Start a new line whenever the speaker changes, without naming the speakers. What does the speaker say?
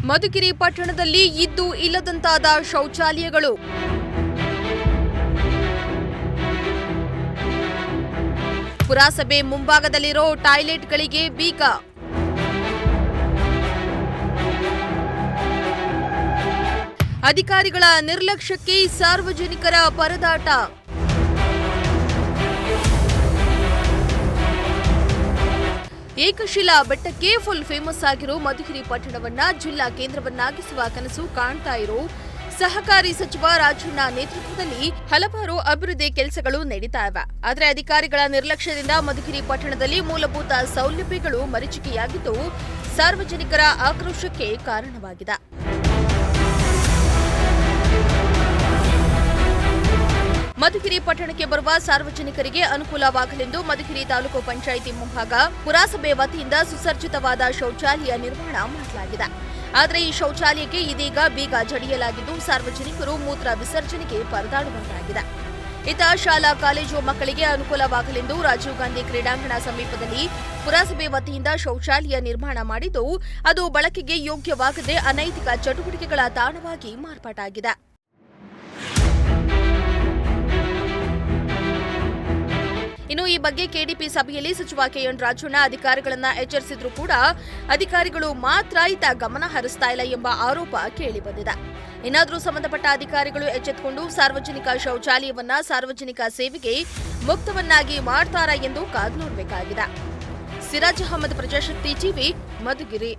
ಮಧುಗಿರಿ ಪಟ್ಟಣದಲ್ಲಿ ಇದ್ದು ಇಲ್ಲದಂತಾದ ಶೌಚಾಲಯಗಳು. ಪುರಸಭೆ ಮುಂಭಾಗದಲ್ಲಿರೋ ಟಾಯ್ಲೆಟ್ಗಳಿಗೆ ಬೀಗ. ಅಧಿಕಾರಿಗಳ ನಿರ್ಲಕ್ಷ್ಯಕ್ಕೆ ಸಾರ್ವಜನಿಕರ ಪರದಾಟ. ಏಕಶಿಲಾ ಬೆಟ್ಟಕ್ಕೆ ಫುಲ್ ಫೇಮಸ್ ಆಗಿರೋ ಮಧುಗಿರಿ ಪಟ್ಟಣವನ್ನ ಜಿಲ್ಲಾ ಕೇಂದ್ರವನ್ನಾಗಿಸುವ ಕನಸು ಕಾಣ್ತಾ ಇರೋ ಸಹಕಾರಿ ಸಚಿವ ರಾಜಣ್ಣ ನೇತೃತ್ವದಲ್ಲಿ ಹಲವಾರು ಅಭಿವೃದ್ಧಿ ಕೆಲಸಗಳು ನಡೀತಾ ಇವೆ. ಆದರೆ ಅಧಿಕಾರಿಗಳ ನಿರ್ಲಕ್ಷ್ಯದಿಂದ ಮಧುಗಿರಿ ಪಟ್ಟಣದಲ್ಲಿ ಮೂಲಭೂತ ಸೌಲಭ್ಯಗಳು ಮರೀಚಿಕೆಯಾಗಿದ್ದು ಸಾರ್ವಜನಿಕರ ಆಕ್ರೋಶಕ್ಕೆ ಕಾರಣವಾಗಿದೆ. ಮಧುಗಿರಿ ಪಟ್ಟಣಕ್ಕೆ ಬರುವ ಸಾರ್ವಜನಿಕರಿಗೆ ಅನುಕೂಲವಾಗಲೆಂದು ಮಧುಗಿರಿ ತಾಲೂಕು ಪಂಚಾಯಿತಿ ಮುಂಭಾಗ ಪುರಸಭೆ ವತಿಯಿಂದ ಸುಸಜ್ಜಿತವಾದ ಶೌಚಾಲಯ ನಿರ್ಮಾಣ ಮಾಡಲಾಗಿದೆ. ಆದರೆ ಈ ಶೌಚಾಲಯಕ್ಕೆ ಇದೀಗ ಬೀಗ ಜಡಿಯಲಾಗಿದ್ದು ಸಾರ್ವಜನಿಕರು ಮೂತ್ರ ವಿಸರ್ಜನೆಗೆ ಪರದಾಡುವಂತಾಗಿದೆ. ಇತ್ತ ಶಾಲಾ ಕಾಲೇಜು ಮಕ್ಕಳಿಗೆ ಅನುಕೂಲವಾಗಲೆಂದು ರಾಜೀವ್ ಗಾಂಧಿ ಕ್ರೀಡಾಂಗಣ ಸಮೀಪದಲ್ಲಿ ಪುರಸಭೆ ವತಿಯಿಂದ ಶೌಚಾಲಯ ನಿರ್ಮಾಣ ಮಾಡಿದ್ದು ಅದು ಬಳಕೆಗೆ ಯೋಗ್ಯವಾಗದೆ ಅನೈತಿಕ ಚಟುವಟಿಕೆಗಳ ತಾಣವಾಗಿ ಮಾರ್ಪಾಟಾಗಿದೆ. ಇನ್ನು ಈ ಬಗ್ಗೆ ಕೆಡಿಪಿ ಸಭೆಯಲ್ಲಿ ಸಚಿವ ಕೆಎನ್ ರಾಜಣ್ಣ ಅಧಿಕಾರಿಗಳನ್ನ ಎಚ್ಚರಿಸಿದ್ರೂ ಕೂಡ ಅಧಿಕಾರಿಗಳು ಮಾತ್ರ ಇತ್ತ ಗಮನ ಹರಿಸ್ತಾ ಇಲ್ಲ ಎಂಬ ಆರೋಪ ಕೇಳಿಬಂದಿದೆ. ಇನ್ನಾದರೂ ಸಂಬಂಧಪಟ್ಟ ಅಧಿಕಾರಿಗಳು ಎಚ್ಚೆತ್ತುಕೊಂಡು ಸಾರ್ವಜನಿಕ ಶೌಚಾಲಯವನ್ನ ಸಾರ್ವಜನಿಕ ಸೇವೆಗೆ ಮುಕ್ತವನ್ನಾಗಿ ಮಾಡ್ತಾರಾ ಎಂದು ಕಾದು ನೋಡಬೇಕಾಗಿದೆ. ಸಿರಾಜ್ ಅಹಮದ್, ಪ್ರಜಾಶಕ್ತಿ ಟಿವಿ, ಮಧುಗಿರಿ.